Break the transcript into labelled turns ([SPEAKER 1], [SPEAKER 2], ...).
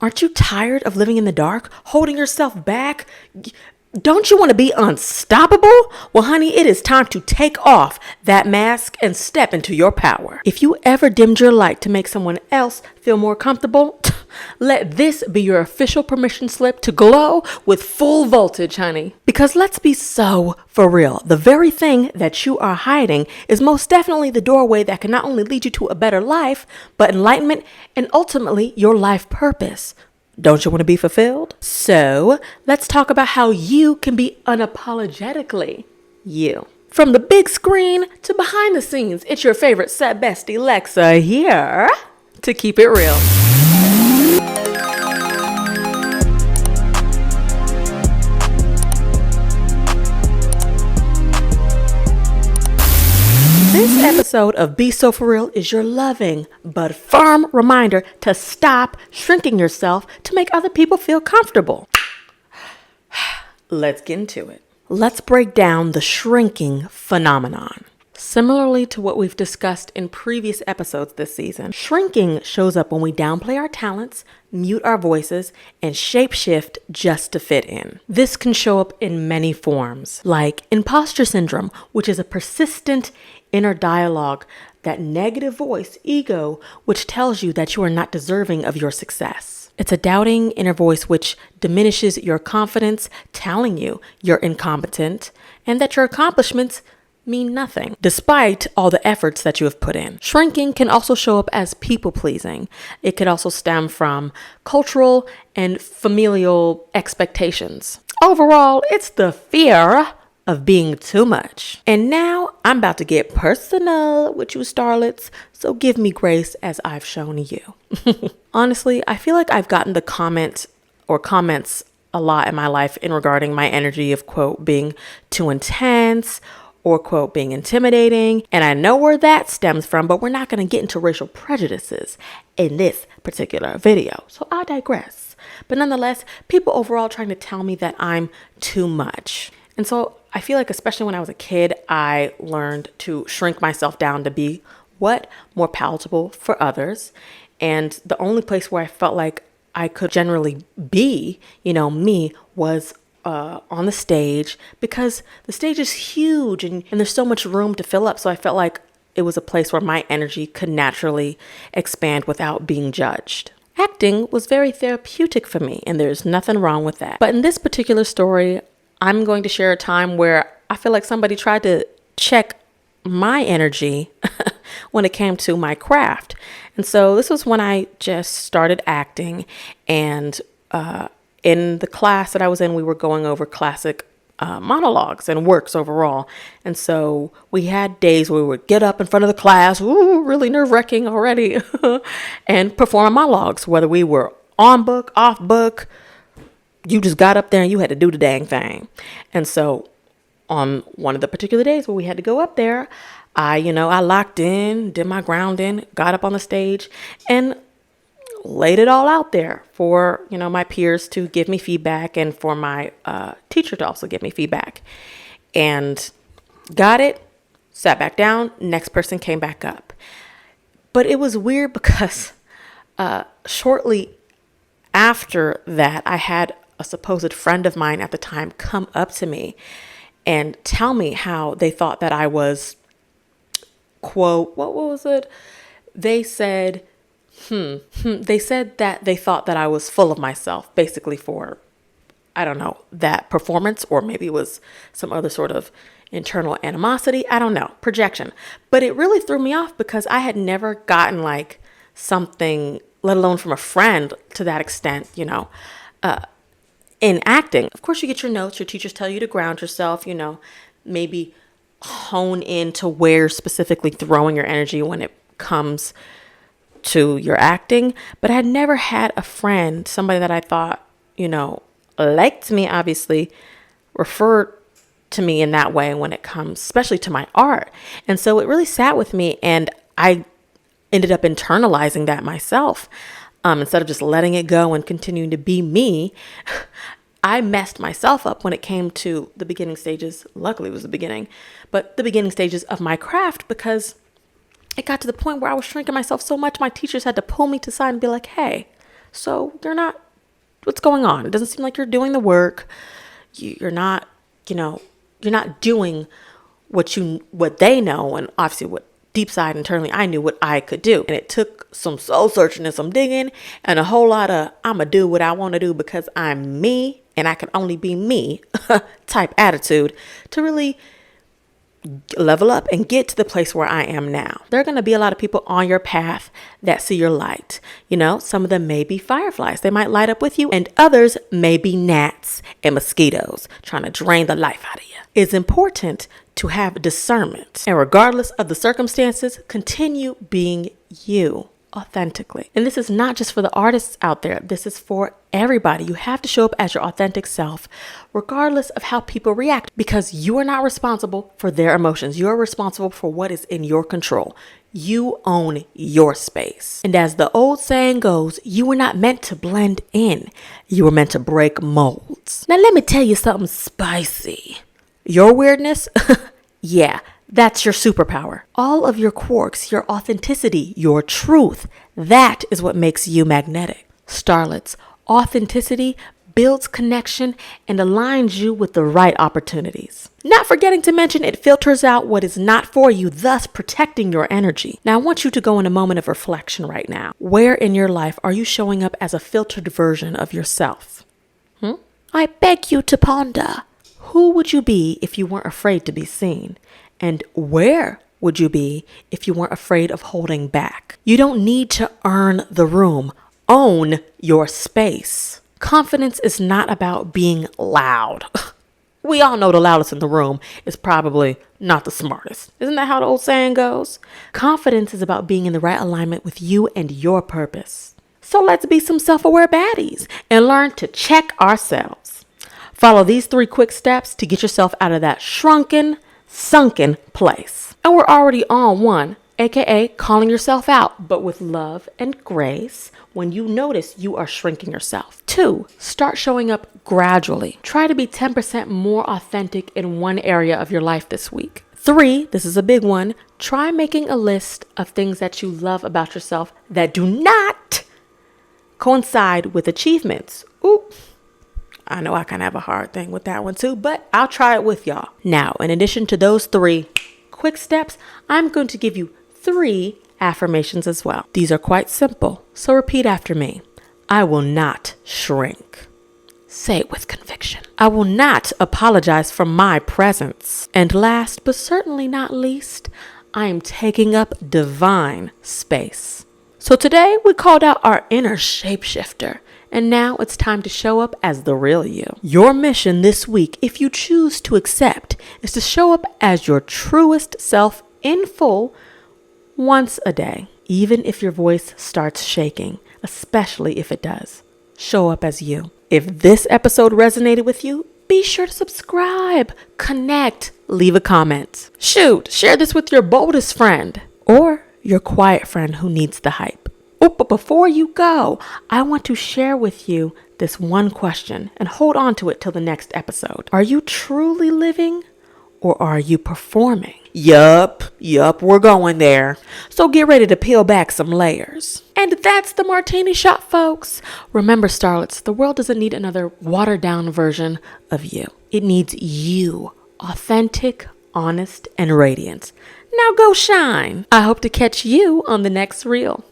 [SPEAKER 1] Aren't you tired of living in the dark, holding yourself back? Don't you want to be unstoppable? Well, honey, it is time to take off that mask and step into your power. If you ever dimmed your light to make someone else feel more comfortable, let this be your official permission slip to glow with full voltage, honey. Because let's be so for real. The very thing that you are hiding is most definitely the doorway that can not only lead you to a better life, but enlightenment and ultimately your life purpose. Don't you want to be fulfilled? So let's talk about how you can be unapologetically you. From the big screen to behind the scenes, it's your favorite set bestie Lexa here to keep it real. This episode of Be So For Real is your loving but firm reminder to stop shrinking yourself to make other people feel comfortable. Let's get into it. Let's break down the shrinking phenomenon. Similarly to what we've discussed in previous episodes this season, shrinking shows up when we downplay our talents, mute our voices, and shapeshift just to fit in. This can show up in many forms, like imposter syndrome, which is a persistent inner dialogue, that negative voice, ego, which tells you that you are not deserving of your success. It's a doubting inner voice which diminishes your confidence, telling you you're incompetent and that your accomplishments mean nothing, despite all the efforts that you have put in. Shrinking can also show up as people-pleasing. It could also stem from cultural and familial expectations. Overall, it's the fear of being too much. And now I'm about to get personal with you starlets, so give me grace as I've shown you. Honestly, I feel like I've gotten the comments a lot in my life in regarding my energy of, quote, being too intense or, quote, being intimidating. And I know where that stems from, but we're not going to get into racial prejudices in this particular video. So I digress. But nonetheless, people overall trying to tell me that I'm too much. And so I feel like, especially when I was a kid, I learned to shrink myself down to be more palatable for others. And the only place where I felt like I could generally be, me, was on the stage, because the stage is huge and there's so much room to fill up. So I felt like it was a place where my energy could naturally expand without being judged. Acting was very therapeutic for me, and there's nothing wrong with that. But in this particular story, I'm going to share a time where I feel like somebody tried to check my energy when it came to my craft. And so this was when I just started acting, and in the class that I was in, we were going over classic monologues and works overall. And so we had days where we would get up in front of the class, really nerve-wracking already, and perform monologues, whether we were on book, off book. You just got up there and you had to do the dang thing. And so on one of the particular days where we had to go up there, I locked in, did my grounding, got up on the stage and laid it all out there for, my peers to give me feedback and for my teacher to also give me feedback. And got it, sat back down, next person came back up. But it was weird because shortly after that, I had a supposed friend of mine at the time come up to me and tell me how they thought that I was, quote, what was it? They said, they said that they thought that I was full of myself, basically for, I don't know, that performance, or maybe it was some other sort of internal animosity. I don't know, projection. But it really threw me off because I had never gotten like something, let alone from a friend, to that extent, in acting. Of course, you get your notes, your teachers tell you to ground yourself, maybe hone in to where specifically throwing your energy when it comes to your acting. But I had never had a friend, somebody that I thought, liked me, obviously, referred to me in that way when it comes, especially to my art. And so it really sat with me, and I ended up internalizing that myself. Instead of just letting it go and continuing to be me, I messed myself up when it came to the beginning stages. Luckily, it was the beginning, but the beginning stages of my craft, because it got to the point where I was shrinking myself so much, my teachers had to pull me to the side and be like, hey, So you're not, what's going on? It doesn't seem like you're doing the work. You're not, you're not doing what they know, and obviously what deep side internally I knew what I could do. And it took some soul searching and some digging and a whole lot of I'ma do what I want to do because I'm me and I can only be me type attitude to really level up and get to the place where I am now. There are going to be a lot of people on your path that see your light. Some of them may be fireflies. They might light up with you, and others may be gnats and mosquitoes trying to drain the life out of you. It's important to have discernment, and regardless of the circumstances, continue being you authentically. And this is not just for the artists out there. This is for everybody. You have to show up as your authentic self, regardless of how people react, because you are not responsible for their emotions. You're responsible for what is in your control. You own your space. And as the old saying goes, you were not meant to blend in. You were meant to break molds. Now, let me tell you something spicy. Your weirdness, yeah, that's your superpower. All of your quirks, your authenticity, your truth, that is what makes you magnetic. Starlets, authenticity builds connection and aligns you with the right opportunities. Not forgetting to mention it filters out what is not for you, thus protecting your energy. Now, I want you to go in a moment of reflection right now. Where in your life are you showing up as a filtered version of yourself? I beg you to ponder. Who would you be if you weren't afraid to be seen? And where would you be if you weren't afraid of holding back? You don't need to earn the room. Own your space. Confidence is not about being loud. We all know the loudest in the room is probably not the smartest. Isn't that how the old saying goes? Confidence is about being in the right alignment with you and your purpose. So let's be some self-aware baddies and learn to check ourselves. Follow these 3 quick steps to get yourself out of that shrunken, sunken place. And we're already on 1, aka calling yourself out, but with love and grace when you notice you are shrinking yourself. 2, start showing up gradually. Try to be 10% more authentic in one area of your life this week. 3, this is a big one, try making a list of things that you love about yourself that do not coincide with achievements. Ooh. I know I kind of have a hard thing with that one too, but I'll try it with y'all. Now, in addition to those 3 quick steps, I'm going to give you 3 affirmations as well. These are quite simple, so repeat after me. I will not shrink. Say it with conviction. I will not apologize for my presence. And last, but certainly not least, I am taking up divine space. So today we called out our inner shapeshifter. And now it's time to show up as the real you. Your mission this week, if you choose to accept, is to show up as your truest self in full once a day, even if your voice starts shaking, especially if it does. Show up as you. If this episode resonated with you, be sure to subscribe, connect, leave a comment. Shoot, share this with your boldest friend or your quiet friend who needs the hype. Oh, but before you go, I want to share with you this one question and hold on to it till the next episode. Are you truly living or are you performing? Yup, we're going there. So get ready to peel back some layers. And that's the martini shot, folks. Remember, starlets, the world doesn't need another watered down version of you. It needs you, authentic, honest, and radiant. Now go shine. I hope to catch you on the next reel.